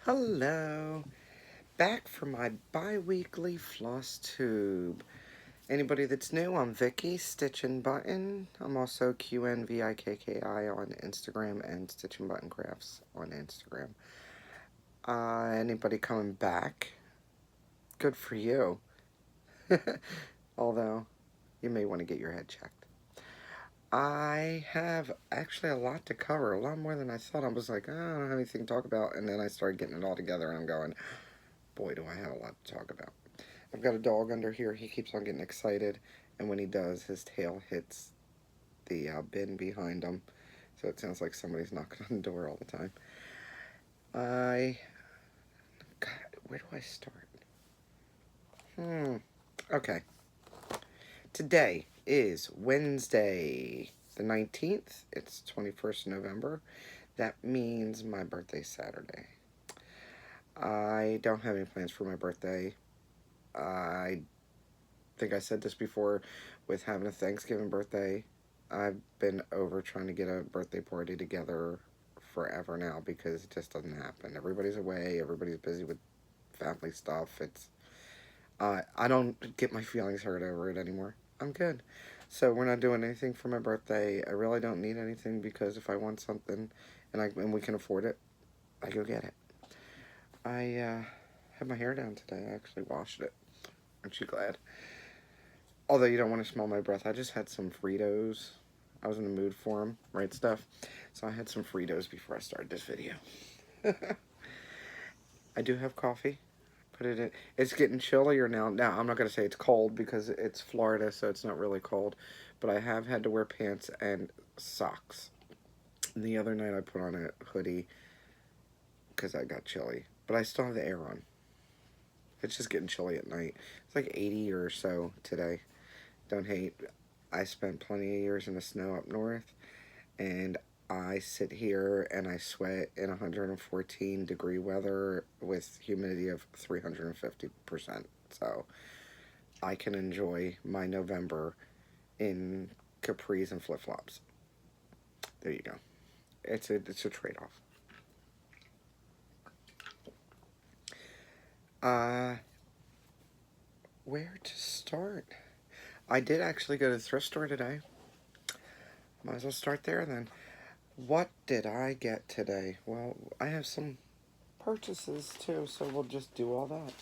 Hello, back for my bi-weekly floss tube. Anybody that's new, I'm Vicky, StitchinButton. I'm also QNVIKKI on Instagram and StitchinButton Crafts on Instagram. Anybody coming back? Good for you. Although, you may want to get your head checked. I have actually a lot to cover, a lot more than I thought. I was like, oh, I don't have anything to talk about, and then I started getting it all together, and I'm going, boy, do I have a lot to talk about. I've got a dog under here. He keeps on getting excited, and when he does, his tail hits the bin behind him, so it sounds like somebody's knocking on the door all the time. God, where do I start? Okay. Today is Wednesday, the 19th. It's 21st November. That means my birthday's Saturday. I don't have any plans for my birthday. I think I said this before with having a Thanksgiving birthday. I've been over trying to get a birthday party together forever now because it just doesn't happen. Everybody's away, everybody's busy with family stuff. I don't get my feelings hurt over it anymore. I'm good. So we're not doing anything for my birthday. I really don't need anything because if I want something and we can afford it, I go get it. I had my hair down today. I actually washed it. Aren't you glad? Although you don't want to smell my breath, I just had some Fritos. I was in the mood for them, right, Steph? So I had some Fritos before I started this video. I do have coffee. Put it in. It's getting chillier now. Now, I'm not going to say it's cold because it's Florida, so it's not really cold. But I have had to wear pants and socks. And the other night I put on a hoodie because I got chilly. But I still have the air on. It's just getting chilly at night. It's like 80 or so today. Don't hate. I spent plenty of years in the snow up north, and I sit here and I sweat in 114-degree weather with humidity of 350%. So I can enjoy my November in capris and flip-flops. There you go. It's a trade-off. Where to start? I did actually go to the thrift store today. Might as well start there then. What did I get today? Well, I have some purchases too, so we'll just do all that.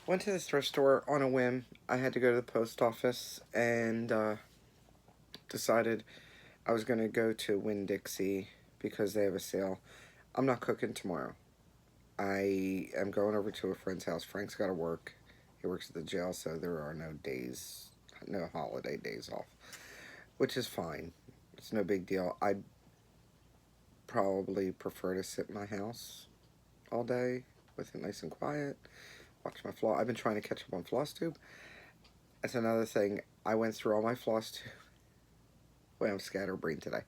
Went to the thrift store on a whim. I had to go to the post office and decided I was going to go to Winn-Dixie because they have a sale. I'm not cooking tomorrow. I am going over to a friend's house. Frank's got to work. He works at the jail, so there are no holiday days off, which is fine. It's no big deal. I probably prefer to sit in my house all day with it nice and quiet, watch my floss. I've been trying to catch up on Flosstube. That's another thing. I went through all my Flosstube. Wait, I'm scatterbrained today.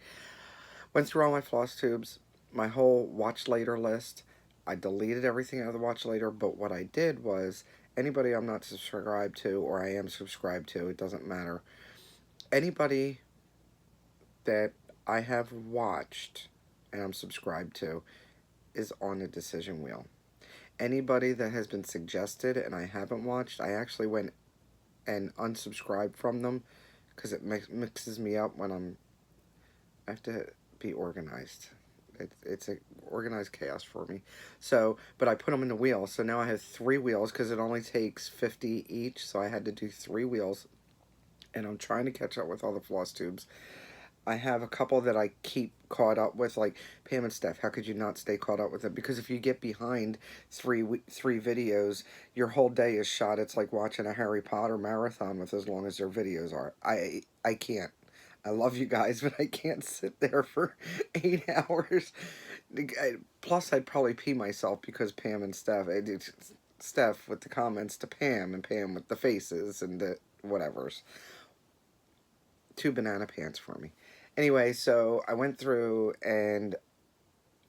Went through all my floss tubes, my whole watch later list. I deleted everything out of the watch later, but what I did was anybody I'm not subscribed to or I am subscribed to, it doesn't matter. Anybody that I have watched and I'm subscribed to is on the decision wheel. Anybody that has been suggested and I haven't watched, I actually went and unsubscribed from them because it mixes me up when I have to be organized. It's a organized chaos for me. So, but I put them in the wheel. So now I have 3 wheels because it only takes 50 each. So I had to do 3 wheels. And I'm trying to catch up with all the floss tubes. I have a couple that I keep caught up with, like Pam and Steph. How could you not stay caught up with them? Because if you get behind three videos, your whole day is shot. It's like watching a Harry Potter marathon with as long as their videos are. I can't. I love you guys, but I can't sit there for 8 hours. Plus, I'd probably pee myself because Pam and Steph. Steph with the comments to Pam and Pam with the faces and the whatevers. 2 banana pants for me. Anyway, so I went through and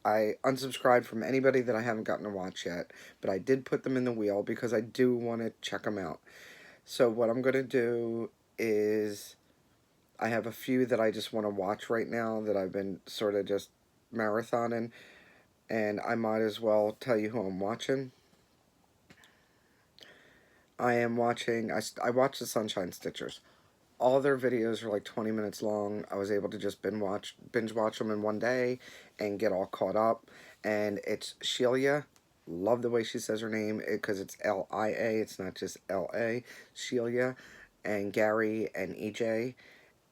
I unsubscribed from anybody that I haven't gotten to watch yet, but I did put them in the wheel because I do want to check them out. So what I'm going to do is I have a few that I just want to watch right now that I've been sort of just marathoning. And I might as well tell you who I'm watching. I am watching, I watch the Sunshine Stitchers. All their videos are like 20 minutes long. I was able to just binge watch them in one day and get all caught up. And it's Shelia. Love the way she says her name because it's Lia. It's not just La. Shelia and Gary and EJ.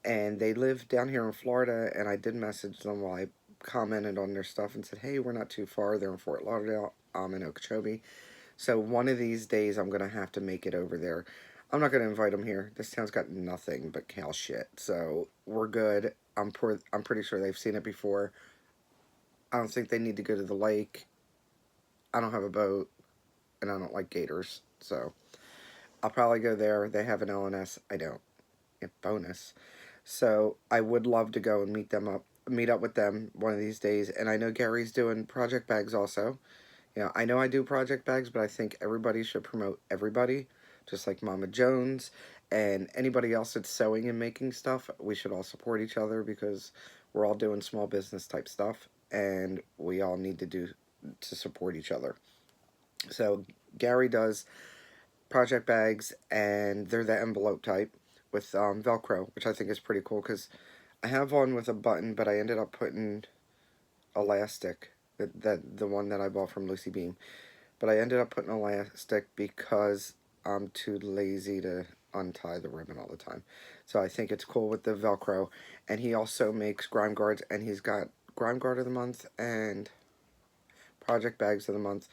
And they live down here in Florida. And I did message them while I commented on their stuff and said, hey, we're not too far. They're in Fort Lauderdale. I'm in Okeechobee. So one of these days I'm going to have to make it over there. I'm not going to invite them here. This town's got nothing but cow shit. So we're good. I'm pretty sure they've seen it before. I don't think they need to go to the lake. I don't have a boat. And I don't like gators. So I'll probably go there. They have an LNS. I don't. Yeah, bonus. So I would love to go and meet up with them one of these days. And I know Gary's doing project bags also. You know, I know I do project bags, but I think everybody should promote everybody, just like Mama Jones and anybody else that's sewing and making stuff. We should all support each other because we're all doing small business type stuff, and we all need to support each other. So Gary does project bags, and they're the envelope type with Velcro, which I think is pretty cool because I have one with a button, but I ended up putting elastic, the one that I bought from Lucy Beam. But I ended up putting elastic because I'm too lazy to untie the ribbon all the time. So I think it's cool with the Velcro. And he also makes grime guards, and he's got grime guard of the month and project bags of the month.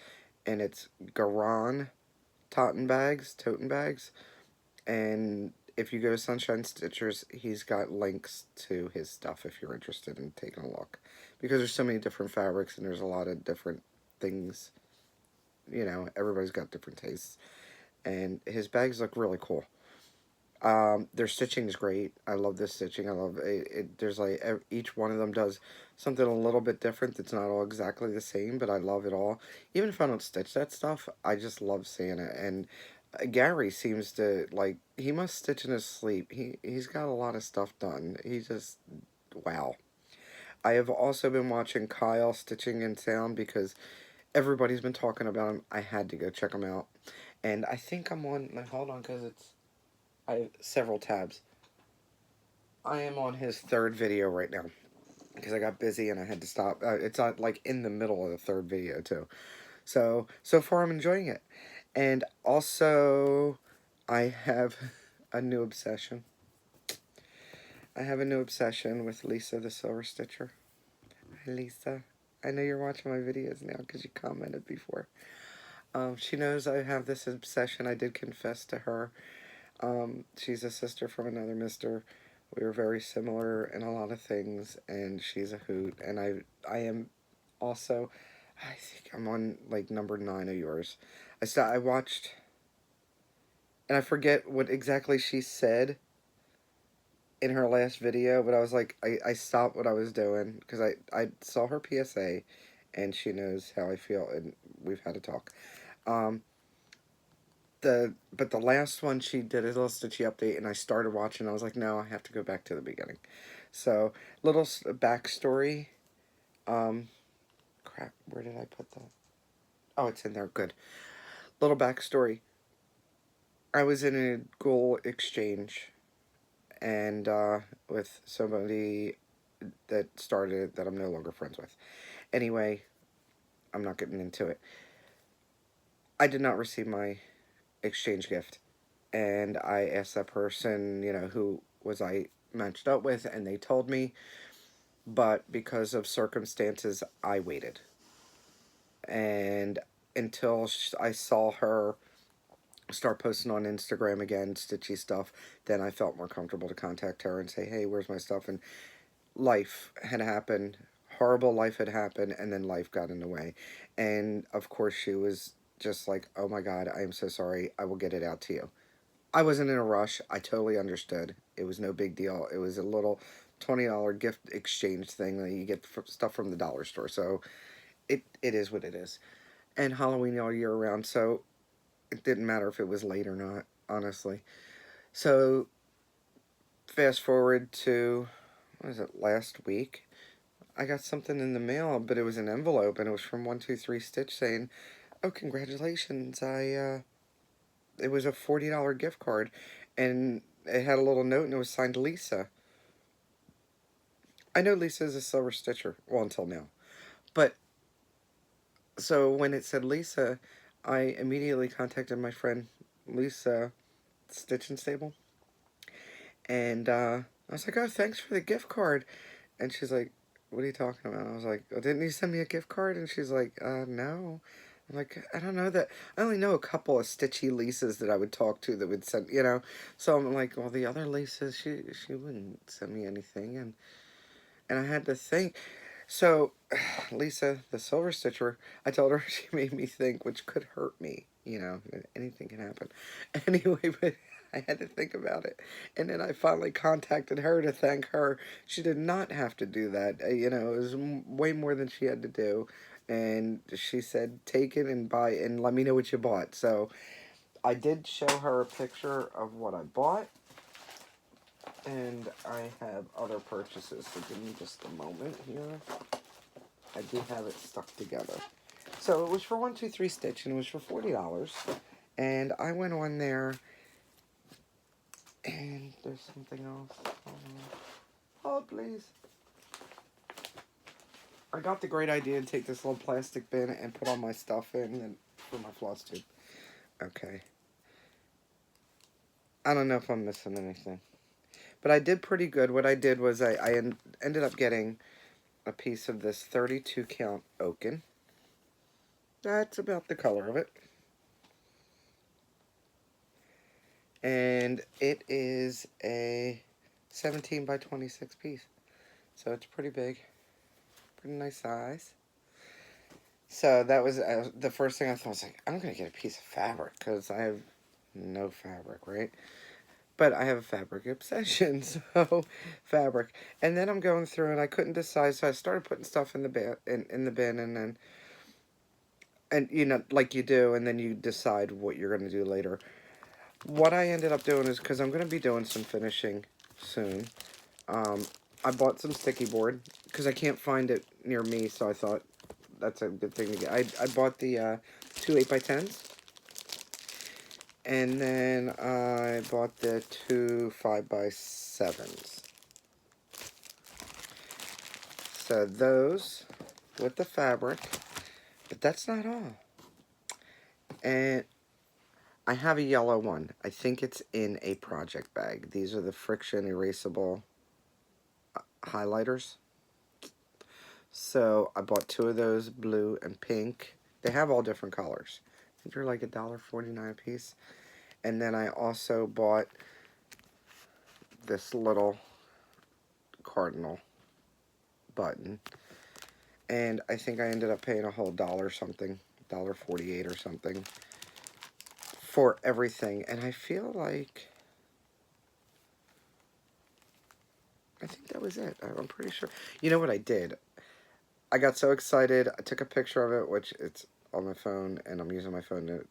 And it's Garan toten bags. And if you go to Sunshine Stitchers, he's got links to his stuff if you're interested in taking a look. Because there's so many different fabrics and there's a lot of different things. You know, everybody's got different tastes. And his bags look really cool. Their stitching is great. I love this stitching. I love it. There's like, each one of them does something a little bit different that's not all exactly the same, but I love it all. Even if I don't stitch that stuff, I just love seeing it. And Gary seems to, like, he must stitch in his sleep. He's got a lot of stuff done. He just, wow. I have also been watching Kyle Stitching and Sound because everybody's been talking about him. I had to go check him out. And I think I'm on, hold on, because I have several tabs. I am on his third video right now because I got busy and I had to stop. It's not like in the middle of the third video too. So far I'm enjoying it. And also, I have a new obsession. I have a new obsession with Lisa the Silver Stitcher. Hi Lisa. I know you're watching my videos now because you commented before. She knows I have this obsession. I did confess to her. She's a sister from another mister. We were very similar in a lot of things, and she's a hoot. And I am also, I think I'm on like number 9 of yours. I watched, and I forget what exactly she said in her last video, but I was like, I stopped what I was doing because I saw her PSA, and she knows how I feel, and we've had a talk. But the last one she did a little stitchy update, and I started watching. I was like, no, I have to go back to the beginning. So little backstory. Crap, where did I put that? Oh, it's in there. Good. Little backstory. I was in a goal exchange, and with somebody that started that I'm no longer friends with. Anyway, I'm not getting into it. I did not receive my exchange gift, and I asked that person, you know, who was I matched up with, and they told me, but because of circumstances, I waited. And until I saw her start posting on Instagram again, stitchy stuff, then I felt more comfortable to contact her and say, hey, where's my stuff? And life had happened, horrible life had happened, and then life got in the way. And of course she was just like, oh my god, I am so sorry, I will get it out to you. I wasn't in a rush. I totally understood. It was no big deal. It was a little $20 gift exchange thing that you get stuff from the dollar store. So it is what it is. And Halloween all year round, so it didn't matter if it was late or not, honestly. So fast forward to, what is it, last week? I got something in the mail, but it was an envelope, and it was from 123 Stitch saying, "Oh, congratulations! It was a $40 gift card, and it had a little note, and it was signed Lisa." I know Lisa is a silver stitcher, well, until now, but so when it said Lisa, I immediately contacted my friend Lisa Stitchin Stable, and I was like, "Oh, thanks for the gift card," and she's like, "What are you talking about?" I was like, "Oh, didn't you send me a gift card?" And she's like, "No." I'm like, "I don't know that. I only know a couple of stitchy Lisas that I would talk to that would send, you know." So I'm like, "Well, the other Lisa, she wouldn't send me anything," and I had to think. So, Lisa, the silver stitcher, I told her she made me think, which could hurt me. You know, anything can happen. Anyway, but I had to think about it. And then I finally contacted her to thank her. She did not have to do that. You know, it was way more than she had to do. And she said, take it and buy it and let me know what you bought. So, I did show her a picture of what I bought. And I have other purchases, so give me just a moment here. I do have it stuck together. So it was for 123 Stitch, and it was for $40. And I went on there, and there's something else. Oh, please. I got the great idea to take this little plastic bin and put all my stuff in and for my floss tube. Okay. I don't know if I'm missing anything. But I did pretty good. What I did was I ended up getting a piece of this 32 count oaken. That's about the color of it. And it is a 17 by 26 piece. So it's pretty big. Pretty nice size. So that was the first thing I thought. I was like, I'm going to get a piece of fabric because I have no fabric, right? But I have a fabric obsession, so fabric. And then I'm going through and I couldn't decide, so I started putting stuff in the bin, in the bin, and then, and you know, like you do, and then you decide what you're going to do later. What I ended up doing is, because I'm going to be doing some finishing soon, I bought some sticky board, because I can't find it near me, so I thought that's a good thing to get. I bought the 2 8x10s, and then I bought the 2 5x7s. So those with the fabric, but that's not all. And I have a yellow one. I think it's in a project bag. These are the friction erasable highlighters. So I bought 2 of those, blue and pink. They have all different colors. I think they're like $1.49 a piece. And then I also bought this little cardinal button. And I think I ended up paying a whole dollar something, $1.48 or something, for everything. And I feel like, I think that was it. I'm pretty sure. You know what I did? I got so excited. I took a picture of it, which it's on my phone, and I'm using my phone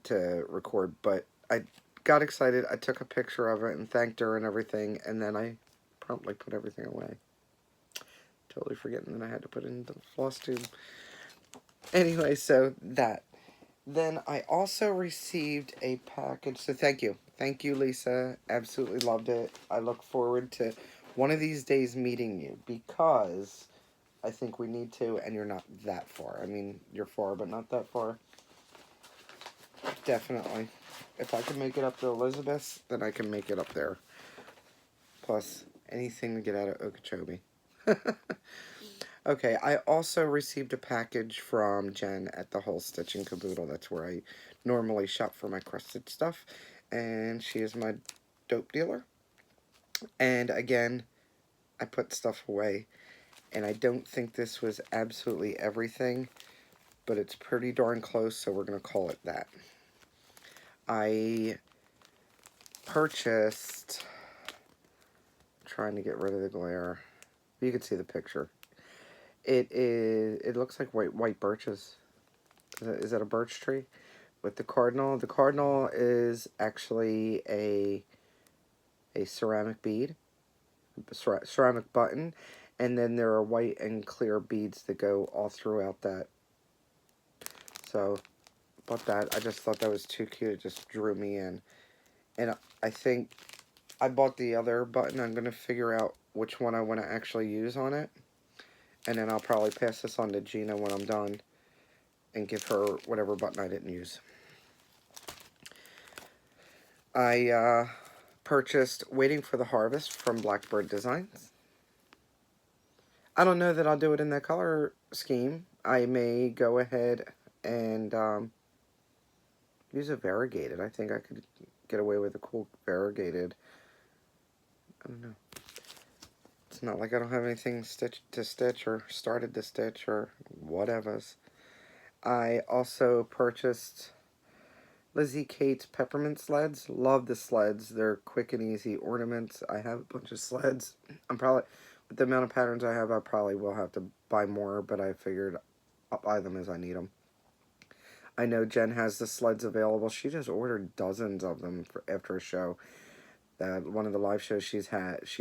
to record. But I got excited. I took a picture of it and thanked her and everything, and then I promptly put everything away. Totally forgetting that I had to put it in the floss tube. Anyway, so that. Then I also received a package. So thank you. Thank you, Lisa. Absolutely loved it. I look forward to one of these days meeting you, because I think we need to, and you're not that far. I mean, you're far, but not that far. Definitely. If I can make it up to Elizabeth, then I can make it up there. Plus, anything to get out of Okeechobee. Okay, I also received a package from Jen at the Whole Stitch in Caboodle. That's where I normally shop for my crusted stuff. And she is my dope dealer. And again, I put stuff away. And I don't think this was absolutely everything, but it's pretty darn close, so we're going to call it that. I purchased, trying to get rid of the glare. You can see the picture. It looks like white birches. Is that a birch tree? With the cardinal. The cardinal is actually a ceramic bead, ceramic button, And then there are white and clear beads that go all throughout that. So, bought that. I just thought that was too cute. It just drew me in. And I think I bought the other button. I'm going to figure out which one I want to actually use on it. And then I'll probably pass this on to Gina when I'm done and give her whatever button I didn't use. I purchased Waiting for the Harvest from Blackbird Designs. I don't know that I'll do it in that color scheme. I may go ahead and use a variegated. I think I could get away with a cool variegated. I don't know. It's not like I don't have anything to stitch or started to stitch or whatevers. I also purchased Lizzie Kate's peppermint sleds. Love the sleds. They're quick and easy ornaments. I have a bunch of sleds. I'm probably, with the amount of patterns I have, I probably will have to buy more, but I figured I'll buy them as I need them. I know Jen has the sleds available. She just ordered dozens of them after a show. One of the live shows she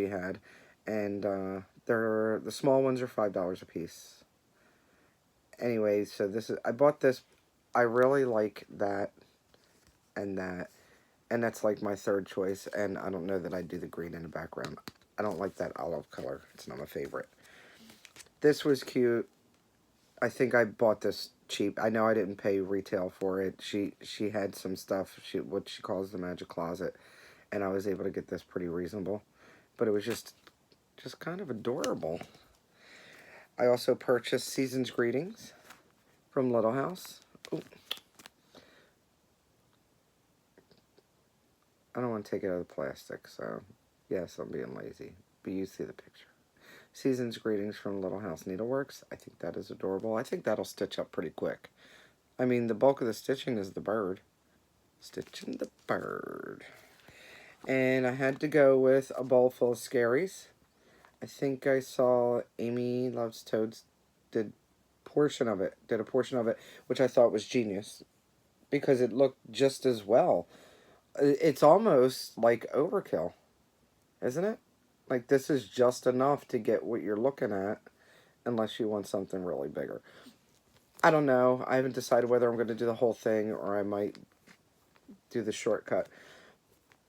had. And the small ones are $5 a piece. Anyway, so I bought this. I really like that and that. And that's like my third choice. And I don't know that I do the green in the background. I don't like that olive color. It's not my favorite. This was cute. I think I bought this cheap. I know I didn't pay retail for it. She had some stuff, what she calls the magic closet. And I was able to get this pretty reasonable. But it was just kind of adorable. I also purchased Season's Greetings from Little House. Ooh. I don't want to take it out of the plastic, so yes, I'm being lazy. But you see the picture. Season's Greetings from Little House Needleworks. I think that is adorable. I think that'll stitch up pretty quick. I mean, the bulk of the stitching is the bird. Stitching the bird. And I had to go with a bowl full of scaries. I think I saw Amy Loves Toads did a portion of it, which I thought was genius because it looked just as well. It's almost like overkill, isn't it? Like, this is just enough to get what you're looking at, unless you want something really bigger. I don't know. I haven't decided whether I'm going to do the whole thing or I might do the shortcut.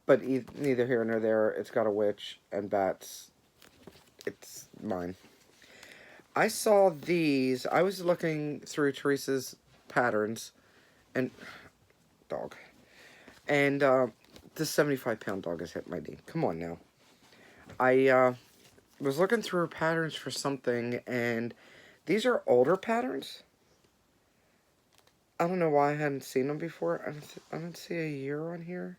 But neither here nor there. It's got a witch and bats. It's mine. I saw these. I was looking through Teresa's patterns and dog. And this 75-pound dog has hit my knee. Come on now. I was looking through her patterns for something, and these are older patterns. I don't know why I hadn't seen them before. I don't see a year on here.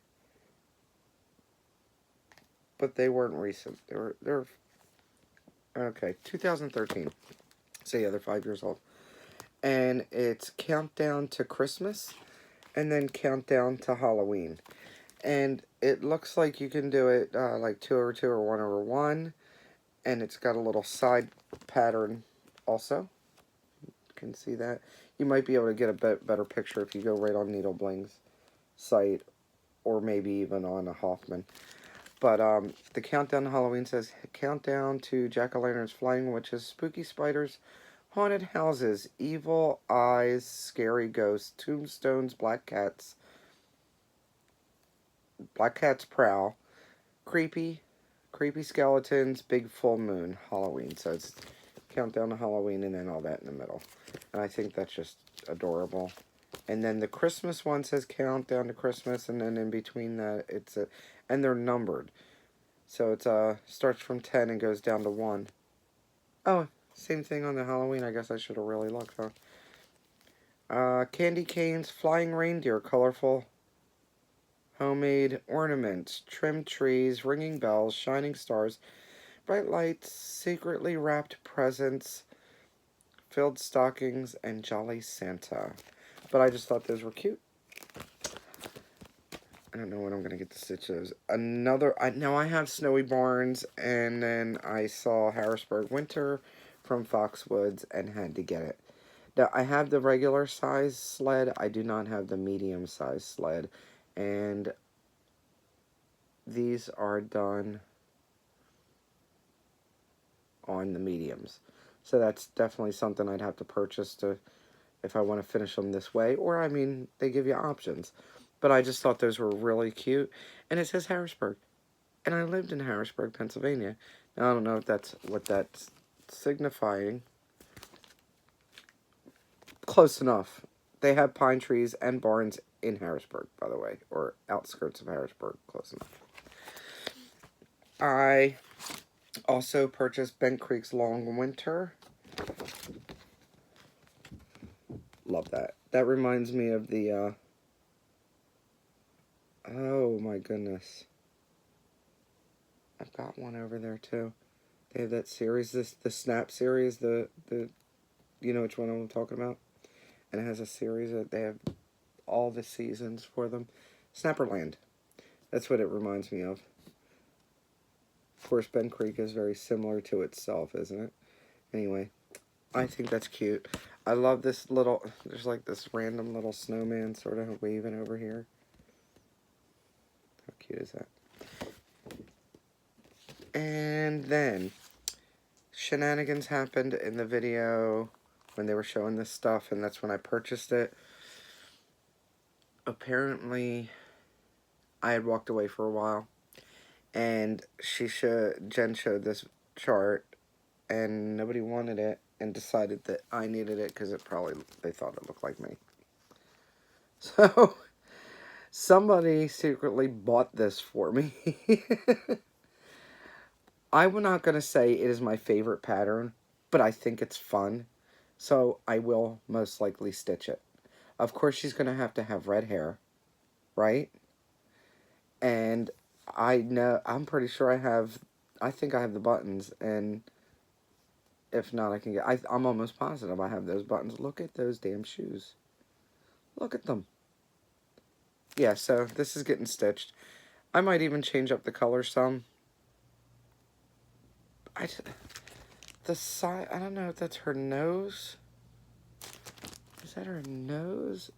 But they weren't recent. They're okay, 2013. So yeah, they're 5 years old. And it's Countdown to Christmas and then Countdown to Halloween. And it looks like you can do it like 2 over 2 or 1 over 1. And it's got a little side pattern also. You can see that. You might be able to get a better picture if you go right on Needle Bling's site or maybe even on a Hoffman. But the Countdown to Halloween says, Countdown to Jack-o'-lanterns, flying witches, spooky spiders, haunted houses, evil eyes, scary ghosts, tombstones, black cats prowl, creepy skeletons, big full moon, Halloween. So it's Countdown to Halloween and then all that in the middle. And I think that's just adorable. And then the Christmas one says Countdown to Christmas, and then in between that and they're numbered. So it's starts from 10 and goes down to 1. Oh, same thing on the Halloween. I guess I should have really looked, huh? Candy canes, flying reindeer, colorful homemade ornaments, trimmed trees, ringing bells, shining stars, bright lights, secretly wrapped presents, filled stockings, and jolly Santa. But I just thought those were cute. I don't know when I'm going to get to stitch those. Now I have Snowy Barns, and then I saw Harrisburg Winter from Foxwoods and had to get it. Now, I have the regular size sled. I do not have the medium size sled. And these are done on the mediums. So that's definitely something I'd have to purchase to, if I want to finish them this way. Or, I mean, they give you options. But I just thought those were really cute. And it says Harrisburg. And I lived in Harrisburg, Pennsylvania. Now, I don't know if that's what that's signifying. Close enough. They have pine trees and barns in Harrisburg, by the way. Or outskirts of Harrisburg. Close enough. I also purchased Bent Creek's Long Winter. Love that. That reminds me of the, oh my goodness. I've got one over there too. They have that series, the Snap series, the you know which one I'm talking about? And it has a series that they have all the seasons for them. Snapperland. That's what it reminds me of. Of course, Bent Creek is very similar to itself, isn't it? Anyway, I think that's cute. I love this little, there's like this random little snowman sort of waving over here. How cute is that? And then, shenanigans happened in the video when they were showing this stuff, and that's when I purchased it. Apparently, I had walked away for a while, and Jen showed this chart, and nobody wanted it, and decided that I needed it because they thought it looked like me. So, somebody secretly bought this for me. I'm not going to say it is my favorite pattern, but I think it's fun, so I will most likely stitch it. Of course, she's going to have red hair, right? And I'm pretty sure I think I have the buttons, and if not, I can get, I'm almost positive I have those buttons. Look at those damn shoes. Look at them. Yeah, so this is getting stitched. I might even change up the color some. The side, I don't know if that's her nose. Is that her nose?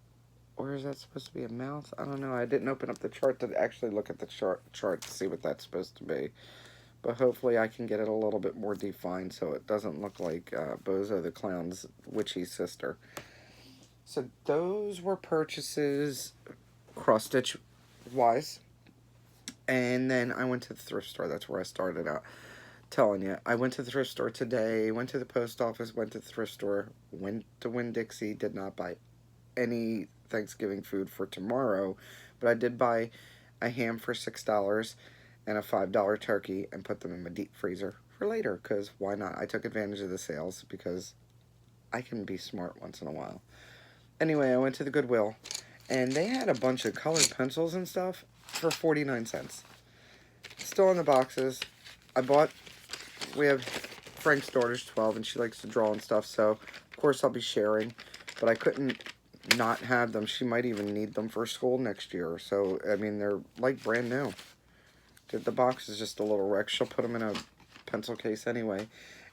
Or is that supposed to be a mouth? I don't know. I didn't open up the chart to actually look at the chart to see what that's supposed to be. But hopefully I can get it a little bit more defined so it doesn't look like Bozo the Clown's witchy sister. So those were purchases cross-stitch wise. And then I went to the thrift store. That's where I started out. Telling you, I went to the thrift store today, went to the post office, went to the thrift store, went to Winn-Dixie, did not buy any Thanksgiving food for tomorrow, but I did buy a ham for $6 and a $5 turkey and put them in my deep freezer for later, because why not? I took advantage of the sales because I can be smart once in a while. Anyway, I went to the Goodwill, and they had a bunch of colored pencils and stuff for 49 cents. Still in the boxes. We have Frank's daughter's 12, and she likes to draw and stuff, so of course I'll be sharing, but I couldn't not have them. She might even need them for school next year, so, I mean, they're like brand new. The box is just a little wreck. She'll put them in a pencil case anyway.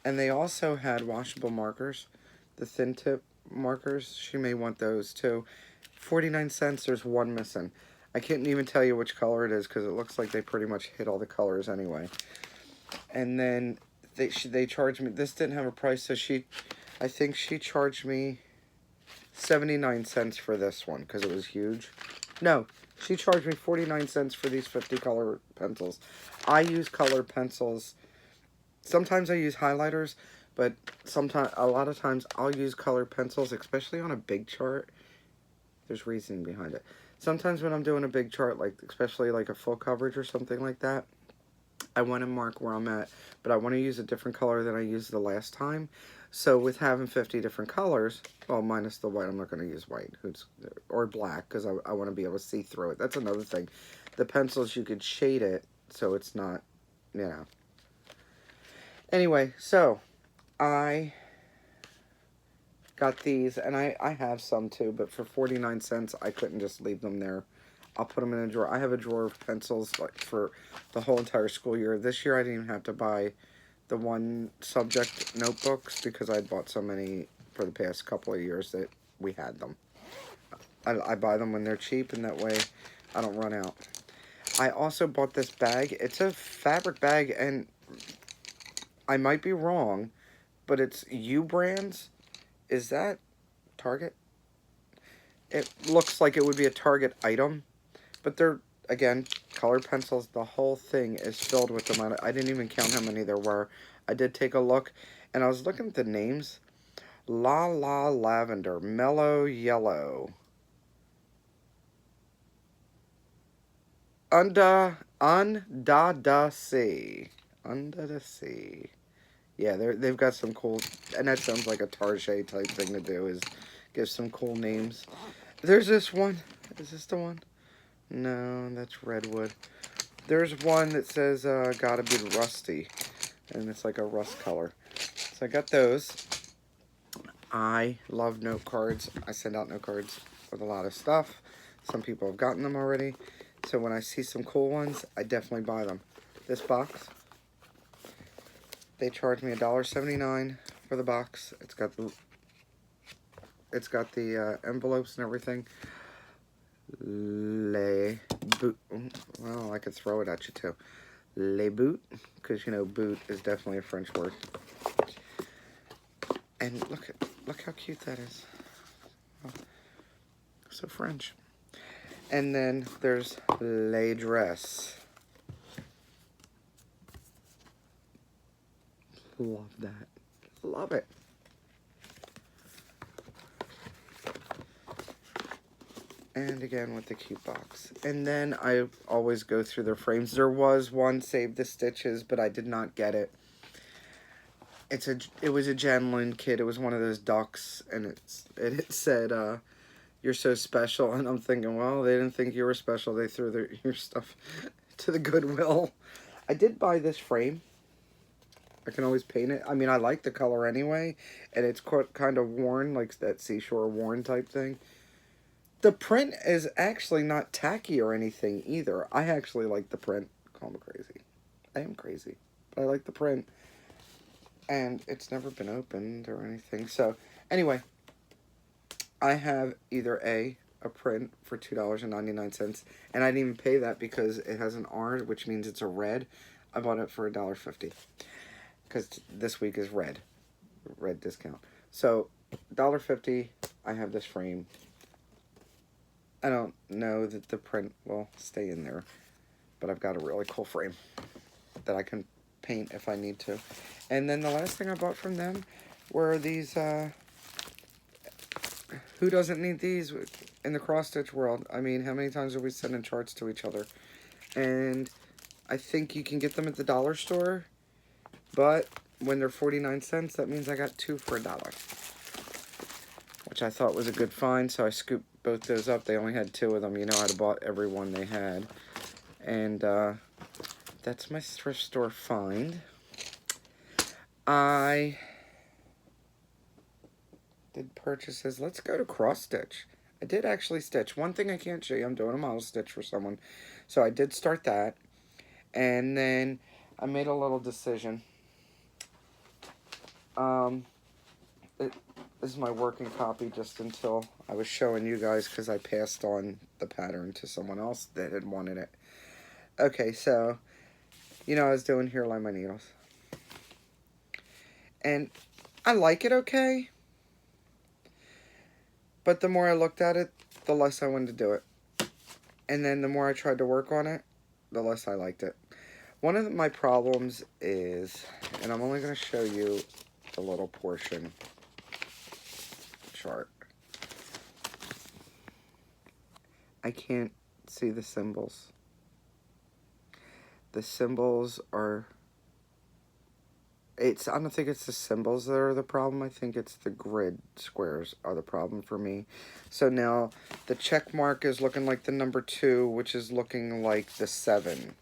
And they also had washable markers, the thin tip markers. She may want those too. 49 cents, there's one missing. I can't even tell you which color it is because it looks like they pretty much hit all the colors anyway. And then they charged me, this didn't have a price, so I think she charged me 79 cents for this one because it was huge. No, she charged me 49 cents for these 50 color pencils. I use colored pencils. Sometimes I use highlighters, but a lot of times I'll use colored pencils, especially on a big chart. There's reasoning behind it. Sometimes when I'm doing a big chart, like especially like a full coverage or something like that, I want to mark where I'm at, but I want to use a different color than I used the last time. So with having 50 different colors, well, minus the white, I'm not going to use white or black because I want to be able to see through it. That's another thing. The pencils, you could shade it so it's not, you know. Anyway, so I got these, and I have some too, but for 49 cents, I couldn't just leave them there. I'll put them in a drawer. I have a drawer of pencils like for the whole entire school year. This year, I didn't even have to buy the one subject notebooks because I bought so many for the past couple of years that we had them. I buy them when they're cheap, and that way I don't run out. I also bought this bag. It's a fabric bag, and I might be wrong, but it's U Brands. Is that Target? It looks like it would be a Target item, but they're, again, colored pencils. The whole thing is filled with them. I didn't even count how many there were. I did take a look, and I was looking at the names. La La Lavender, Mellow Yellow, Under the Sea. Under the Sea. Yeah, they've got some cool, and that sounds like a Target type thing to do, is give some cool names. There's this one. Is this the one? No, that's Redwood. There's one that says, gotta be rusty, and it's like a rust color. So I got those. I love note cards. I send out note cards with a lot of stuff. Some people have gotten them already. So when I see some cool ones, I definitely buy them. This box, they charge me $1.79 for the box. It's got the envelopes and everything. Well, I could throw it at you too. Les boot, because you know boot is definitely a French word. And look how cute that is. Oh, so French. And then there's Les dress. Love that. Love it. And again with the cute box. And then I always go through their frames. There was one Save the Stitches, but I did not get it. It was a Janlin kit. It was one of those ducks, and it said, "You're so special." And I'm thinking, well, they didn't think you were special. They threw your stuff to the Goodwill. I did buy this frame. I can always paint it. I mean, I like the color anyway, and it's kind of worn, like that seashore worn type thing. The print is actually not tacky or anything either. I actually like the print. Call me crazy. I am crazy, but I like the print. And it's never been opened or anything. So, anyway, I have either a print for $2.99, and I didn't even pay that because it has an R, which means it's a red. I bought it for $1.50 because this week is red discount. So, $1.50, I have this frame. I don't know that the print will stay in there, but I've got a really cool frame that I can paint if I need to. And then the last thing I bought from them were these, who doesn't need these in the cross-stitch world? I mean, how many times are we sending charts to each other? And I think you can get them at the dollar store, but when they're 49 cents, that means I got two for $1, which I thought was a good find, so I scooped both those up. They only had 2 of them. You know, I'd have bought every one they had. And that's my thrift store find. I did purchases. Let's go to cross stitch. I did actually stitch. One thing I can't show you, I'm doing a model stitch for someone. So I did start that. And then I made a little decision. This is my working copy just until I was showing you guys because I passed on the pattern to someone else that had wanted it. Okay, so, you know, I was doing Here Lie My Needles. And I like it okay. But the more I looked at it, the less I wanted to do it. And then the more I tried to work on it, the less I liked it. One of my problems is, and I'm only going to show you the little portion chart. I can't see the symbols. The symbols are, I don't think it's the symbols that are the problem. I think it's the grid squares are the problem for me. So now the check mark is looking like the number 2, which is looking like the 7.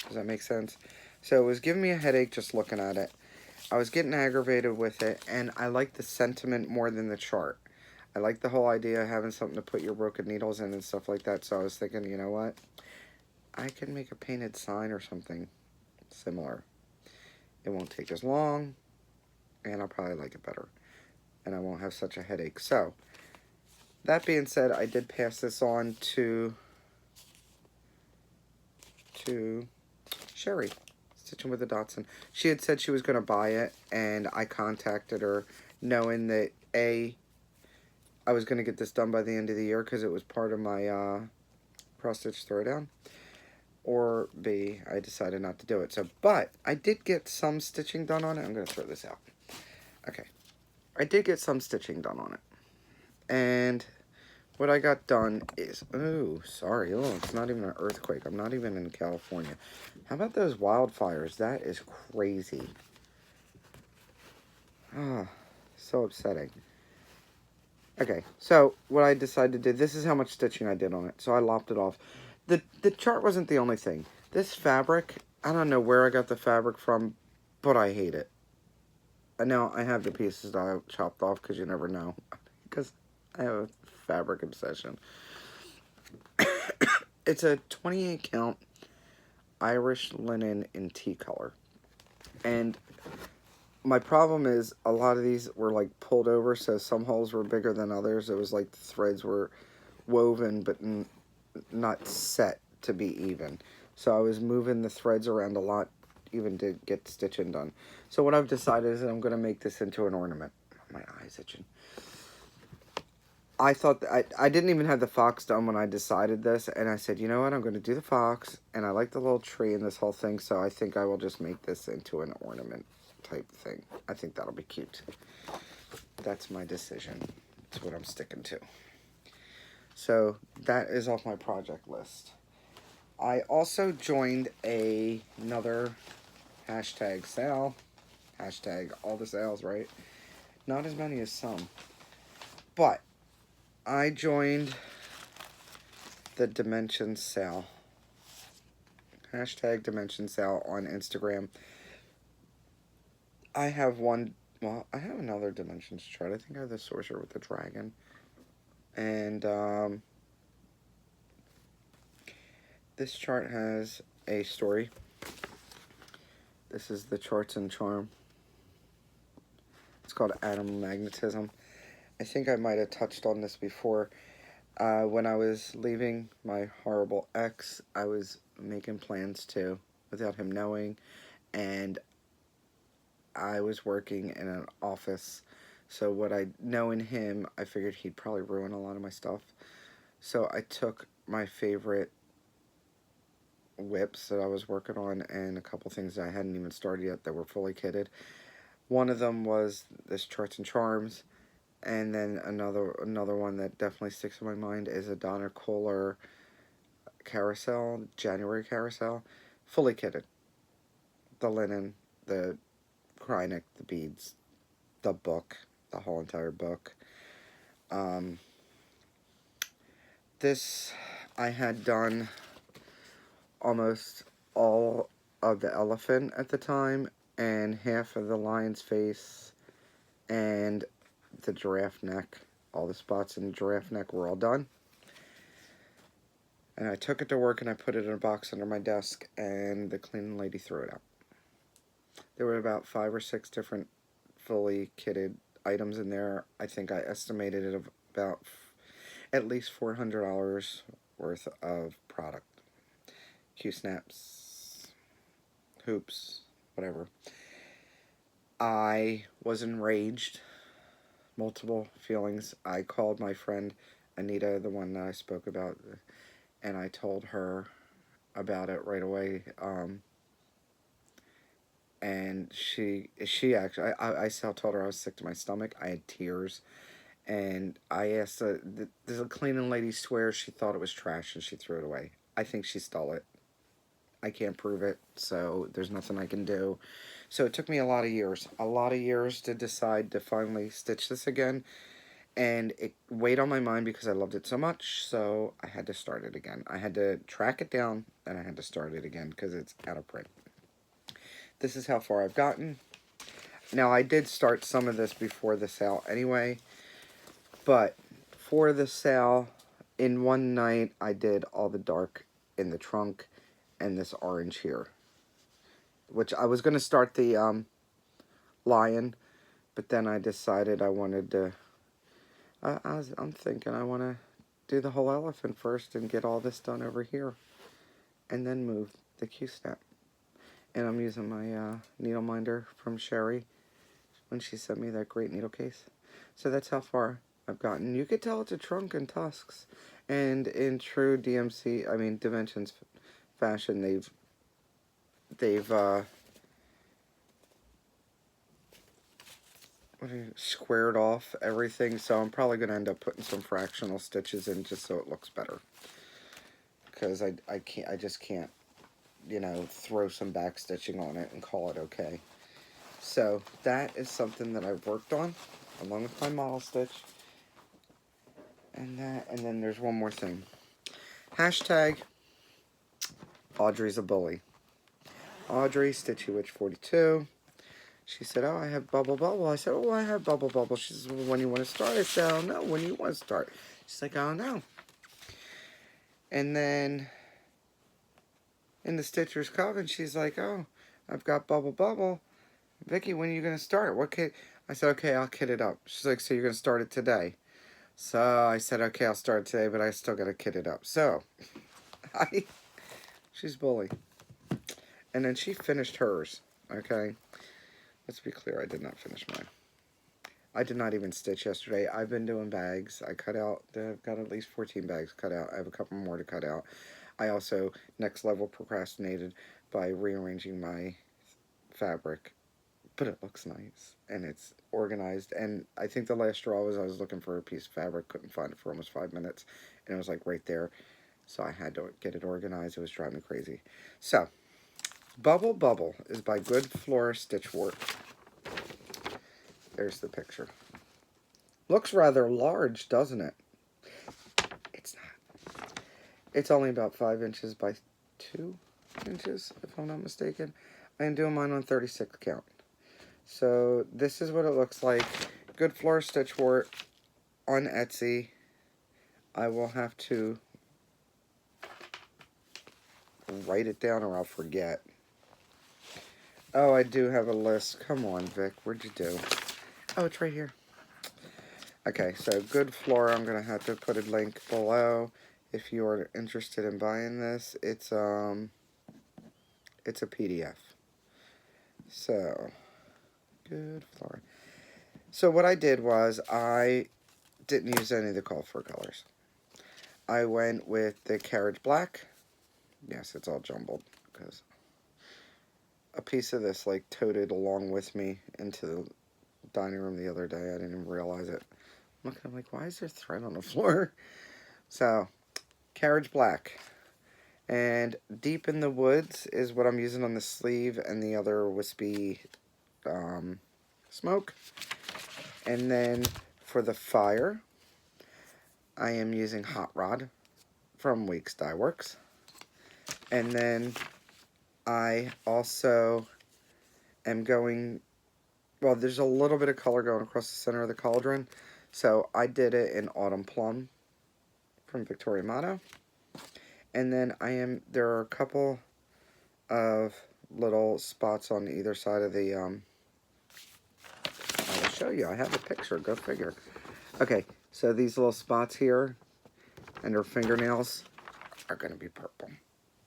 Does that make sense? So it was giving me a headache just looking at it. I was getting aggravated with it, and I like the sentiment more than the chart. I like the whole idea of having something to put your broken needles in and stuff like that. So I was thinking, you know what? I can make a painted sign or something similar. It won't take as long, and I'll probably like it better, and I won't have such a headache. So, that being said, I did pass this on to Sherry, Stitching with a dachshund. She had said she was going to buy it, and I contacted her knowing that, A, I was going to get this done by the end of the year because it was part of my cross-stitch throwdown, or B, I decided not to do it. So, but I did get some stitching done on it. I'm going to throw this out. Okay. I did get some stitching done on it. And what I got done is, oh, sorry, oh, it's not even an earthquake. I'm not even in California. How about those wildfires? That is crazy. Ah, so upsetting. Okay, so what I decided to do, this is how much stitching I did on it. So I lopped it off. The chart wasn't the only thing. This fabric, I don't know where I got the fabric from, but I hate it. And now I have the pieces that I chopped off because you never know. Because I have a fabric obsession. It's a 28 count Irish linen in tea color. And my problem is a lot of these were like pulled over, so some holes were bigger than others. It was like the threads were woven but not set to be even. So I was moving the threads around a lot even to get stitching done. So what I've decided is that I'm going to make this into an ornament. My eye's itching. I thought that I didn't even have the fox done when I decided this, and I said, you know what, I'm going to do the fox, and I like the little tree and this whole thing, so I think I will just make this into an ornament type thing. I think that'll be cute. That's my decision. That's what I'm sticking to. So that is off my project list. I also joined another hashtag sale. Hashtag all the sales, right? Not as many as some. But I joined the Dimensions sale. Hashtag Dimensions sale on Instagram. I have one, well, I have another Dimensions chart. I think I have the Sorcerer with the Dragon. And this chart has a story. This is the Charts and Charm. It's called Atom Magnetism. I think I might have touched on this before. When I was leaving my horrible ex, I was making plans to, without him knowing, and I was working in an office. So what I know in him, I figured he'd probably ruin a lot of my stuff. So I took my favorite whips that I was working on and a couple things that I hadn't even started yet that were fully kitted. One of them was this Charts and Charms, and then another one that definitely sticks in my mind is a Donna Kohler carousel, January carousel, fully kitted. The linen, the Krynic, the beads, the book, the whole entire book. This I had done almost all of the elephant at the time, and half of the lion's face, and the giraffe neck. All the spots in the giraffe neck were all done. And I took it to work and I put it in a box under my desk, and the cleaning lady threw it out. There were about 5 or 6 different fully kitted items in there. I think I estimated it about at least $400 worth of product. Q-snaps, hoops, whatever. I was enraged. Multiple feelings. I called my friend Anita, the one that I spoke about, and I told her about it right away. And she actually, I told her I was sick to my stomach. I had tears, and I asked the cleaning lady swears she thought it was trash and she threw it away. I think she stole it. I can't prove it, so there's nothing I can do. So it took me a lot of years to decide to finally stitch this again, and it weighed on my mind because I loved it so much, so I had to start it again. I had to track it down, and I had to start it again because it's out of print. This is how far I've gotten. Now, I did start some of this before the sale anyway, but for the sale, in one night, I did all the dark in the trunk and this orange here, which I was going to start the lion, but then I decided I wanted to, I'm thinking I want to do the whole elephant first and get all this done over here, and then move the Q-snap. And I'm using my needle minder from Sherry when she sent me that great needle case. So that's how far I've gotten. You could tell it's a trunk and tusks. And in true DMC, I mean Dimensions fashion, they've squared off everything, so I'm probably going to end up putting some fractional stitches in just so it looks better. Because I just can't, you know, throw some back stitching on it and call it okay. So that is something that I've worked on along with my model stitch. And then there's one more thing. Hashtag Audrey's a bully. Audrey, StitchyWitch42. She said, oh, I have Bubble Bubble. I said, oh, I have Bubble Bubble. She says, well, when you want to start? I said, I don't know. When you want to start? She's like, I don't know. And then in the Stitcher's Coven, she's like, oh, I've got Bubble Bubble. Vicky, when are you going to start? What kit? I said, okay, I'll kit it up. She's like, so you're going to start it today? So I said, okay, I'll start it today, but I still got to kit it up. So, she's bully. And then she finished hers, okay? Let's be clear, I did not finish mine. I did not even stitch yesterday. I've been doing bags. I cut out, I've got at least 14 bags cut out. I have a couple more to cut out. I also next level procrastinated by rearranging my fabric. But it looks nice, and it's organized, and I think the last straw was I was looking for a piece of fabric, couldn't find it for almost 5 minutes, and it was like right there, so I had to get it organized. It was driving me crazy. So, Bubble Bubble is by Goodflora Stitchwort. There's the picture. Looks rather large, doesn't it? It's not. It's only about 5 inches by 2 inches, if I'm not mistaken. I am doing mine on 36 count. So this is what it looks like. Goodflora Stitchwort on Etsy. I will have to write it down or I'll forget. Oh, I do have a list. Come on, Vic. Where'd you do? Oh, it's right here. Okay, so Goodflora, I'm going to have to put a link below if you are interested in buying this. It's a PDF. So, Goodflora. So what I did was I didn't use any of the call for colors. I went with the Carriage Black. Yes, it's all jumbled because a piece of this like toted along with me into the dining room the other day. I didn't even realize it. I'm looking, I'm like, why is there thread on the floor? So, Carriage Black. And Deep in the Woods is what I'm using on the sleeve and the other wispy smoke. And then for the fire, I am using Hot Rod from Weeks Dye Works. And then I also am going, well, there's a little bit of color going across the center of the cauldron. So I did it in Autumn Plum from Victoria Motto. And then there are a couple of little spots on either side of the, I will show you. I have a picture. Go figure. Okay, so these little spots here and her fingernails are going to be purple.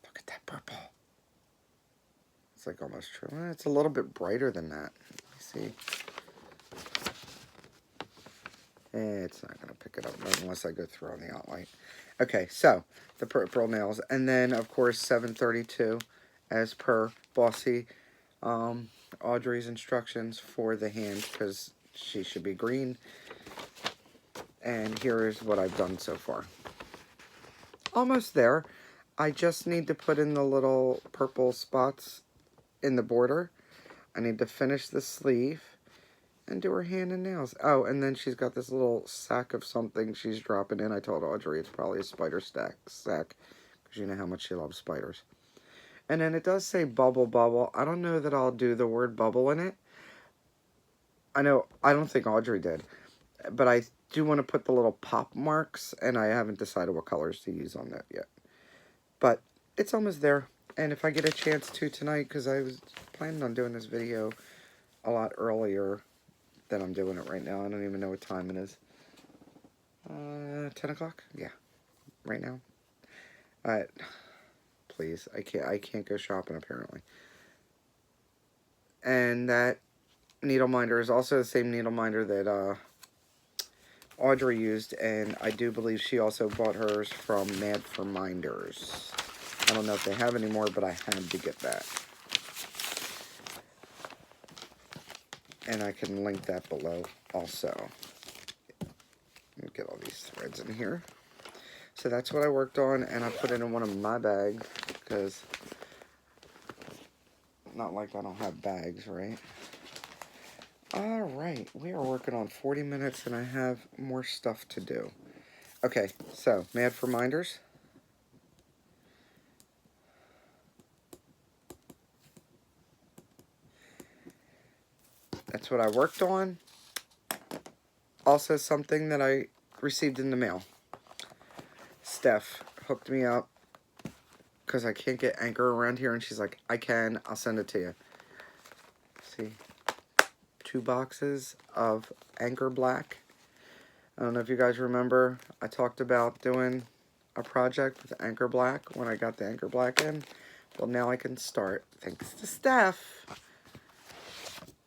Look at that purple. It's like almost true. It's a little bit brighter than that. Let me see. It's not going to pick it up unless I go through on the outline. Okay, so the purple nails. And then, of course, 732 as per Bossy Audrey's instructions for the hand because she should be green. And here is what I've done so far. Almost there. I just need to put in the little purple spots in the border. I need to finish the sleeve and do her hand and nails. Oh, and then she's got this little sack of something she's dropping in. I told Audrey it's probably a spider sack because you know how much she loves spiders. And then it does say Bubble Bubble. I don't know that I'll do the word bubble in it. I don't think Audrey did. But I do want to put the little pop marks, and I haven't decided what colors to use on that yet. But it's almost there. And if I get a chance to tonight, because I was planning on doing this video a lot earlier than I'm doing it right now. I don't even know what time it is. 10 o'clock? Yeah, right now. Please, I can't go shopping apparently. And that needle minder is also the same needle minder that Audrey used, and I do believe she also bought hers from MadForMinders. I don't know if they have anymore, but I had to get that. And I can link that below also. Let me get all these threads in here. So that's what I worked on, and I put it in one of my bags, because not like I don't have bags, right? Alright, we are working on 40 minutes, and I have more stuff to do. Okay, so, MadForMinders. That's what I worked on. Also, something that I received in the mail. Steph hooked me up because I can't get Anchor around here, and she's like, I can, I'll send it to you. See, 2 boxes of Anchor Black. I don't know if you guys remember, I talked about doing a project with Anchor Black when I got the Anchor Black in. Well, now I can start, thanks to Steph.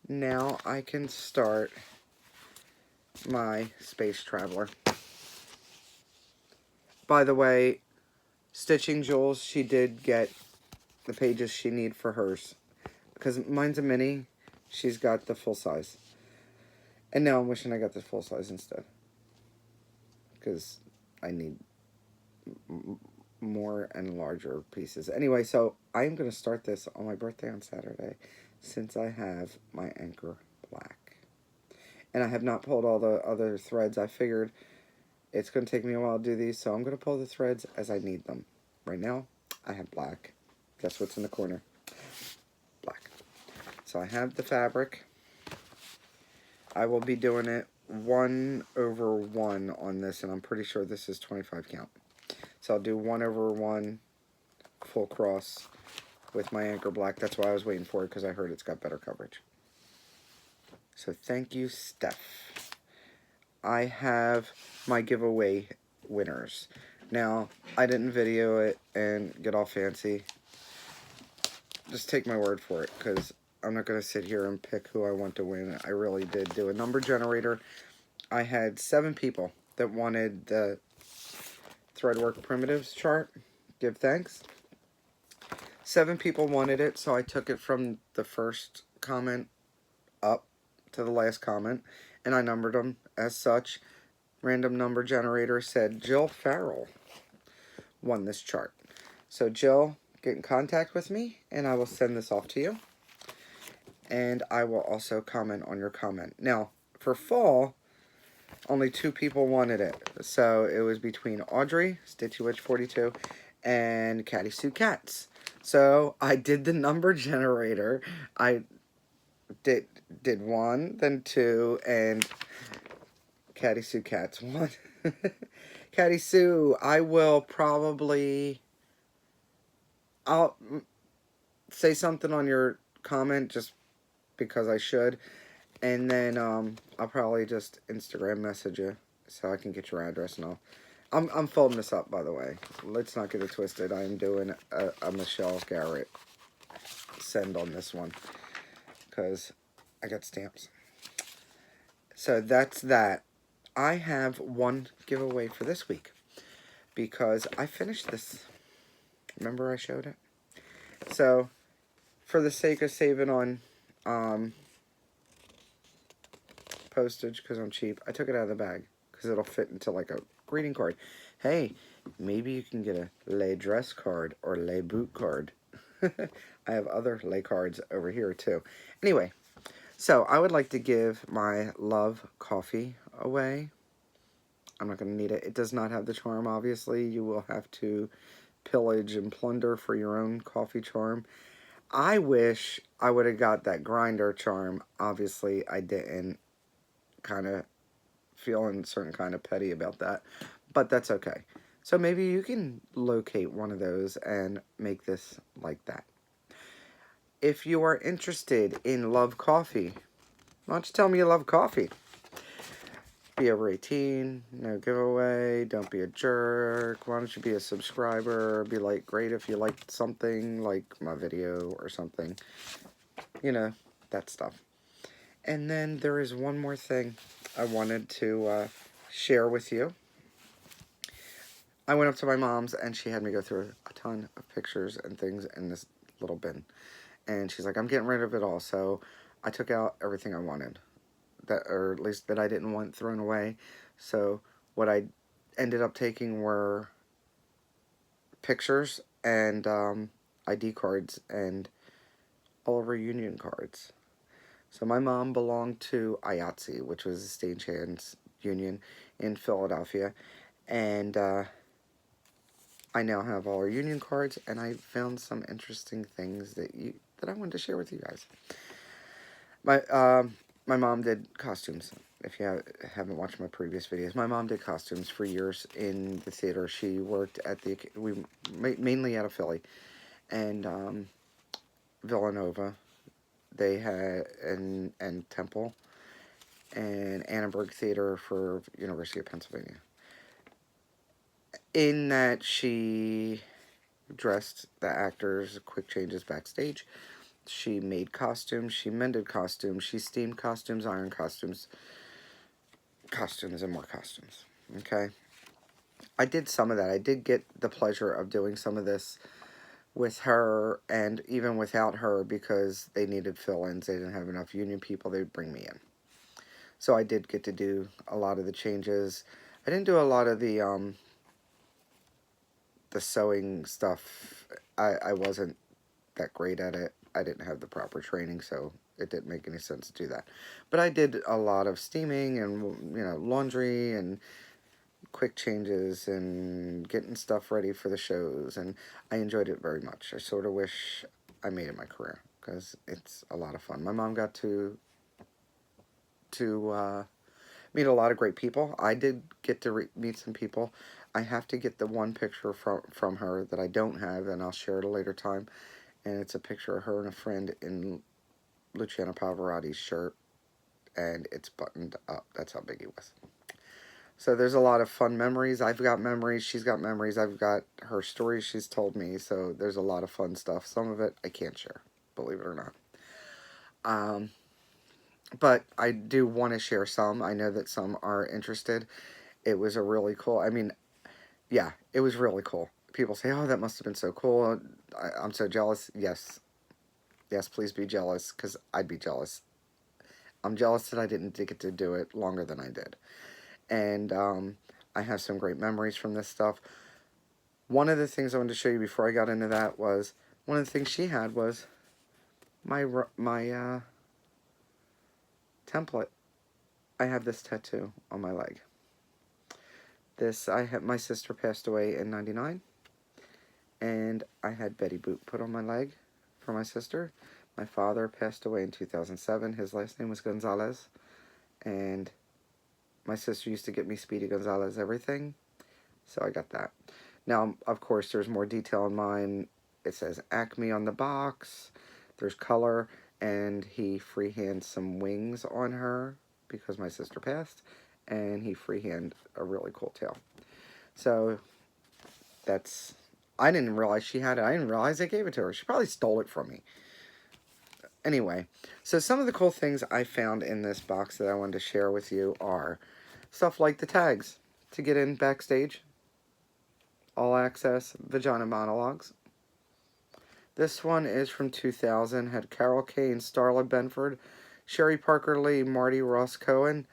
Now I can start my Space Traveler. By the way, Stitching Jules, she did get the pages she needs for hers. Because mine's a mini, she's got the full size. And now I'm wishing I got the full size instead. Because I need more and larger pieces. Anyway, so I'm going to start this on my birthday on Saturday, since I have my Anchor Black. And I have not pulled all the other threads. I figured it's going to take me a while to do these, so I'm going to pull the threads as I need them. Right now, I have black. Guess what's in the corner? Black. So I have the fabric. I will be doing it 1/1 on this, and I'm pretty sure this is 25 count. So I'll do 1/1 full cross with my Anchor Black. That's why I was waiting for it, because I heard it's got better coverage. So thank you, Steph. I have my giveaway winners. Now, I didn't video it and get all fancy. Just take my word for it, because I'm not going to sit here and pick who I want to win. I really did do a number generator. I had 7 people that wanted the Threadwork Primitives chart. Give thanks. 7 people wanted it, so I took it from the first comment up to the last comment, and I numbered them as such. Random number generator said Jill Farrell won this chart. So Jill, get in contact with me, and I will send this off to you. And I will also comment on your comment. Now, for fall, only 2 people wanted it. So it was between Audrey, StitchyWitch42, and Catty Sue Cats. So I did the number generator. I did 1, then 2, and Catty Sue Cats 1. Catty Sue, I will probably... I'll say something on your comment just because I should. And then I'll probably just Instagram message you so I can get your address and all. I'm folding this up, by the way. Let's not get it twisted. I am doing a Michelle Garrett send on this one, because I got stamps. So that's that. I have one giveaway for this week, because I finished this. Remember I showed it? So, for the sake of saving on postage, because I'm cheap, I took it out of the bag, because it'll fit into like a greeting card. Hey, maybe you can get a lay dress card or lay boot card. I have other lay cards over here too. Anyway, so I would like to give my Love Coffee away. I'm not going to need it. It does not have the charm, obviously. You will have to pillage and plunder for your own coffee charm. I wish I would have got that grinder charm. Obviously, I didn't. Kind of feeling certain kind of petty about that, but that's okay. So maybe you can locate one of those and make this like that. If you are interested in Love Coffee, why don't you tell me you love coffee? Be over 18, no giveaway, don't be a jerk. Why don't you be a subscriber? Be like, great if you liked something, like my video or something. You know, that stuff. And then there is one more thing I wanted to share with you. I went up to my mom's and she had me go through a ton of pictures and things in this little bin. And she's like, I'm getting rid of it all. So I took out everything I wanted, that, or at least that I didn't want thrown away. So what I ended up taking were pictures and ID cards and all of her union cards. So my mom belonged to IATSE, which was a stagehands union in Philadelphia. And I now have all her union cards, and I found some interesting things that I wanted to share with you guys. My mom did costumes. If you haven't watched my previous videos, my mom did costumes for years in the theater. She worked at mainly out of Philly and Villanova. They had and Temple and Annenberg Theater for University of Pennsylvania. In that she dressed the actors, quick changes backstage. She made costumes, she mended costumes, she steamed costumes, ironed costumes, and more costumes. Okay? I did some of that. I did get the pleasure of doing some of this with her and even without her because they needed fill-ins. They didn't have enough union people. They'd bring me in. So I did get to do a lot of the changes. I didn't do a lot of the sewing stuff. I wasn't that great at it. I didn't have the proper training, so it didn't make any sense to do that. But I did a lot of steaming and, laundry and quick changes and getting stuff ready for the shows, and I enjoyed it very much. I sort of wish I made it my career because it's a lot of fun. My mom got to meet a lot of great people. I did get to meet some people. I have to get the one picture from her that I don't have, and I'll share it a later time. And it's a picture of her and a friend in Luciano Pavarotti's shirt, and it's buttoned up. That's how big he was. So there's a lot of fun memories. I've got memories. She's got memories. I've got her stories she's told me. So there's a lot of fun stuff. Some of it I can't share, believe it or not. But I do want to share some. I know that some are interested. It was a really cool, yeah, it was really cool. People say, oh, that must have been so cool. I'm so jealous. Yes. Yes, please be jealous, because I'd be jealous. I'm jealous that I didn't get to do it longer than I did. And I have some great memories from this stuff. One of the things I wanted to show you before I got into that was, one of the things she had was my template. I have this tattoo on my leg. My sister passed away in '99, and I had Betty Boop put on my leg for my sister. My father passed away in 2007. His last name was Gonzalez, and my sister used to get me Speedy Gonzalez everything, so I got that. Now, of course, there's more detail in mine. It says Acme on the box. There's color, and he freehands some wings on her because my sister passed, and he freehand a really cool tail. So that's, I didn't realize she had it. I didn't realize I gave it to her. She probably stole it from me. Anyway, so some of the cool things I found in this box that I wanted to share with you are stuff like the tags to get in backstage, all access vagina monologues. This one is from 2000, had Carol Kane, Starla Benford, Sherry Parker Lee, Marty Ross Cohen,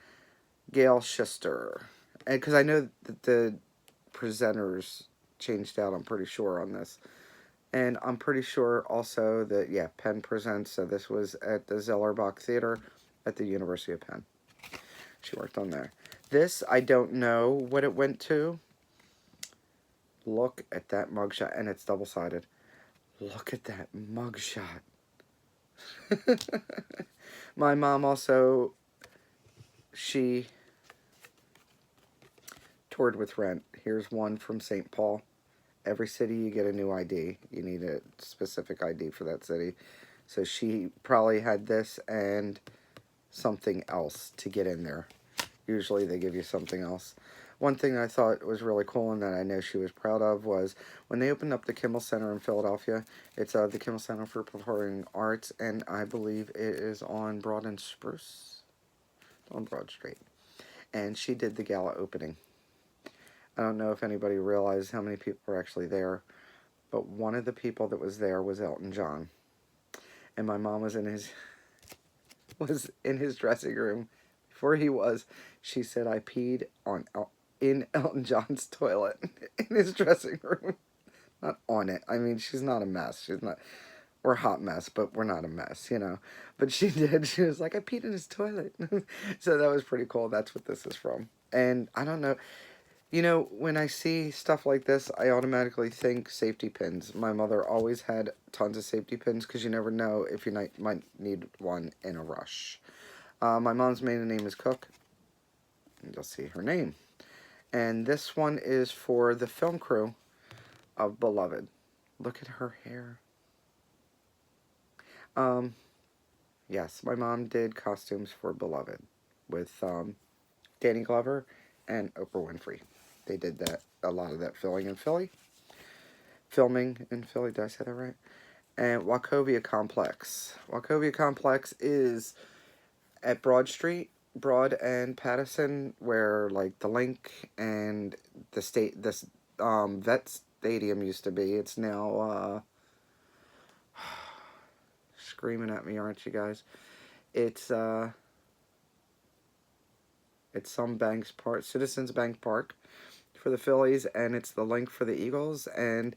Gail Schuster. And because I know that the presenters changed out, I'm pretty sure, on this. And I'm pretty sure also that, yeah, Penn presents. So this was at the Zellerbach Theater at the University of Penn. She worked on there. This, I don't know what it went to. Look at that mugshot. And it's double-sided. Look at that mugshot. My mom also, she toured with Rent. Here's one from St. Paul. Every city you get a new ID. You need a specific ID for that city. So she probably had this and something else to get in there. Usually they give you something else. one thing I thought was really cool and that I know she was proud of was when they opened up the Kimmel Center in Philadelphia. It's the Kimmel Center for Performing Arts, and I believe it is on Broad and Spruce, on Broad Street. And she did the gala opening. I don't know if anybody realized how many people were actually there, but one of the people that was there was Elton John. And my mom was in his dressing room before he was. She said, I peed in Elton John's toilet in his dressing room. Not on it. I mean, she's not a mess. She's not. We're a hot mess, but we're not a mess, you know. But she did. She was like, I peed in his toilet. So that was pretty cool. That's what this is from. And I don't know. You know, when I see stuff like this, I automatically think safety pins. My mother always had tons of safety pins because you never know if you might need one in a rush. My mom's maiden name is Cook. You'll see her name. And this one is for the film crew of Beloved. Look at her hair. Yes, my mom did costumes for Beloved with Danny Glover and Oprah Winfrey. They did a lot of that filming in Philly. Did I say that right? And Wachovia Complex. Wachovia Complex is at Broad Street, Broad and Patterson, where like the Link and this Vet Stadium used to be. It's now screaming at me, aren't you guys? It's some Banks Park, Citizens Bank Park for the Phillies, and it's the Link for the Eagles. And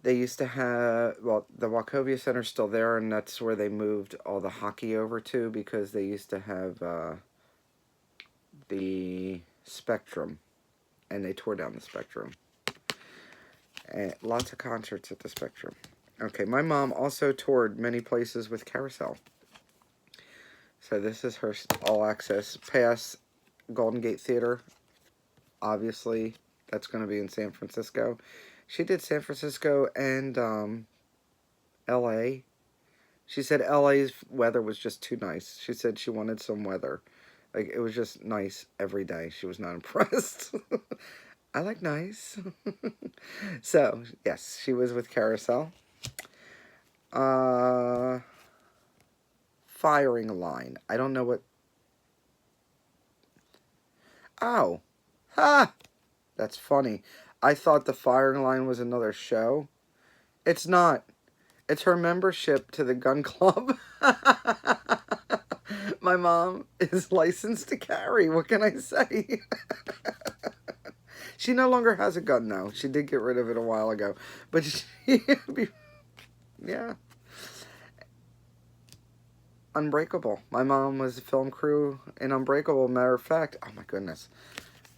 they used to have, well, the Wachovia Center's still there, and that's where they moved all the hockey over to, because they used to have the Spectrum, and they tore down the Spectrum. And lots of concerts at the Spectrum. Okay, my mom also toured many places with Carousel. So this is her all-access pass, Golden Gate Theater. Obviously, that's going to be in San Francisco. She did San Francisco and L.A. She said L.A.'s weather was just too nice. She said she wanted some weather. Like, it was just nice every day. She was not impressed. I like nice. So, yes, she was with Carousel. Firing line. I don't know what... Oh. Ha! That's funny. I thought the firing line was another show. It's not. It's her membership to the gun club. My mom is licensed to carry. What can I say? She no longer has a gun now. She did get rid of it a while ago. But she... yeah. Unbreakable. My mom was a film crew in Unbreakable. Matter of fact, oh my goodness.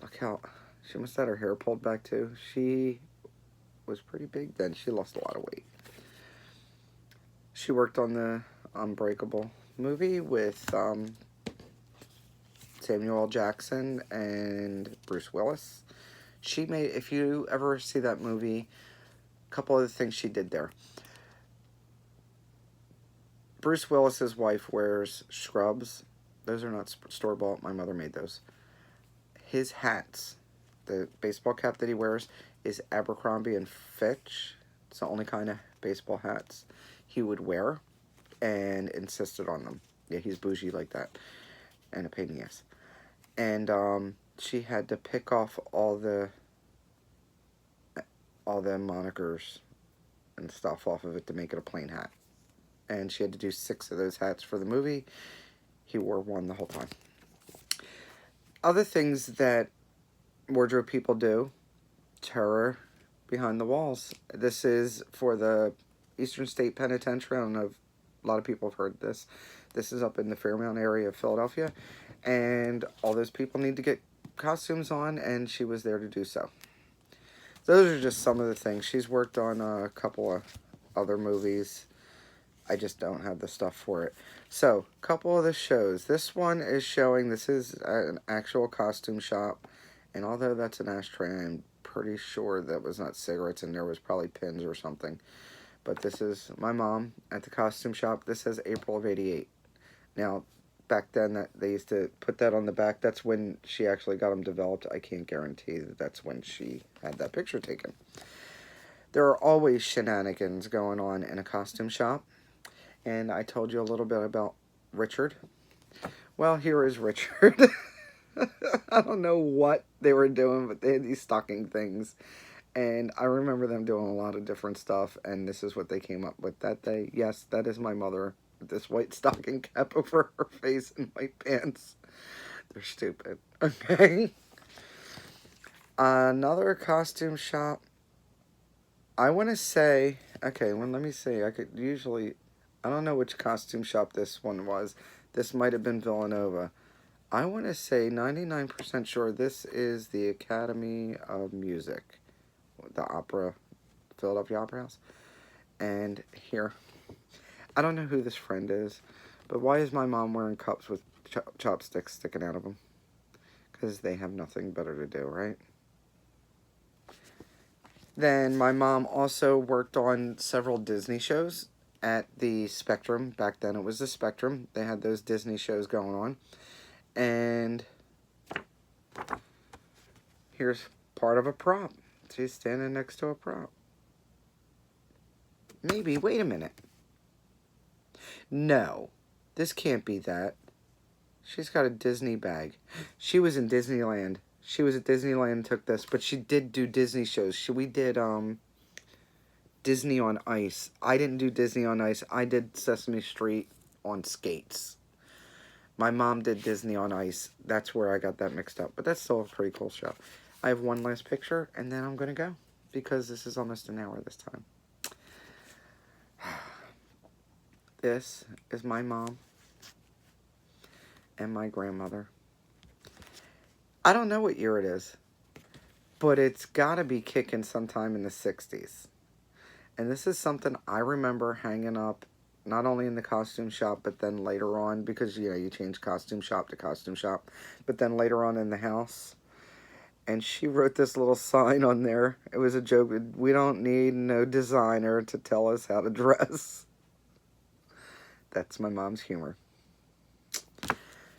Look how... She must have had her hair pulled back too. She was pretty big then. She lost a lot of weight. She worked on the Unbreakable movie with Samuel L. Jackson and Bruce Willis. She made, if you ever see that movie, a couple of the things she did there. Bruce Willis's wife wears scrubs. Those are not store-bought. My mother made those. His hats, the baseball cap that he wears, is Abercrombie and Fitch. It's the only kind of baseball hats he would wear, and insisted on them. Yeah, he's bougie like that, and a pain in the ass. And she had to pick off all the monikers and stuff off of it to make it a plain hat. And she had to do 6 of those hats for the movie. He wore one the whole time. Other things that wardrobe people do: terror behind the walls. This is for the Eastern State Penitentiary. I don't know if a lot of people have heard this. This is up in the Fairmount area of Philadelphia. And all those people need to get costumes on, and she was there to do so. Those are just some of the things. She's worked on a couple of other movies. I just don't have the stuff for it. So, a couple of the shows. This one is showing, this is an actual costume shop. And although that's an ashtray, I'm pretty sure that was not cigarettes and there was probably pins or something. But this is my mom at the costume shop. This says April of '88. Now, back then that they used to put that on the back. That's when she actually got them developed. I can't guarantee that that's when she had that picture taken. There are always shenanigans going on in a costume shop. And I told you a little bit about Richard. Well, here is Richard. I don't know what they were doing, but they had these stocking things. And I remember them doing a lot of different stuff, and this is what they came up with that day. Yes, that is my mother with this white stocking cap over her face and white pants. They're stupid. Okay. Another costume shop. I want to say, okay, well, let me see. I could usually, I don't know which costume shop this one was. This might have been Villanova. I want to say 99% sure this is the Academy of Music, the opera, Philadelphia Opera House. And here, I don't know who this friend is, but why is my mom wearing cups with chopsticks sticking out of them? Because they have nothing better to do, right? Then my mom also worked on several Disney shows at the Spectrum. Back then it was the Spectrum. They had those Disney shows going on. And here's part of a prop. She's standing next to a prop. Maybe, wait a minute. No, this can't be that. She's got a Disney bag. She was in Disneyland. She was at Disneyland and took this, but she did do Disney shows. We did Disney on Ice. I didn't do Disney on Ice. I did Sesame Street on skates. My mom did Disney on Ice. That's where I got that mixed up. But that's still a pretty cool show. I have one last picture, and then I'm going to go. Because this is almost an hour this time. This is my mom and my grandmother. I don't know what year it is. But it's got to be kicking sometime in the 60s. And this is something I remember hanging up not only in the costume shop, but then later on, because, you know, you change costume shop to costume shop, but then later on in the house. And she wrote this little sign on there. It was a joke. We don't need no designer to tell us how to dress. That's my mom's humor.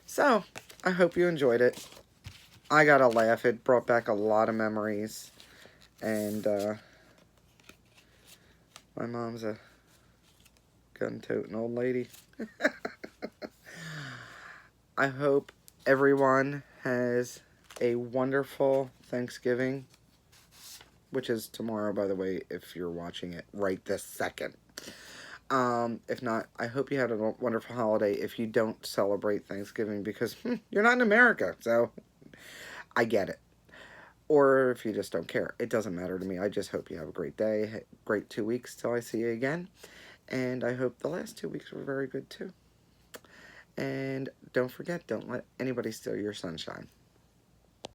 So, I hope you enjoyed it. I got a laugh. It brought back a lot of memories. And, my mom's a gun-toting old lady. I hope everyone has a wonderful Thanksgiving, which is tomorrow, by the way, if you're watching it right this second. If not, I hope you had a wonderful holiday if you don't celebrate Thanksgiving, because you're not in America, so I get it. Or if you just don't care. It doesn't matter to me. I just hope you have a great day, great 2 weeks till I see you again. And I hope the last 2 weeks were very good too. And don't forget, don't let anybody steal your sunshine.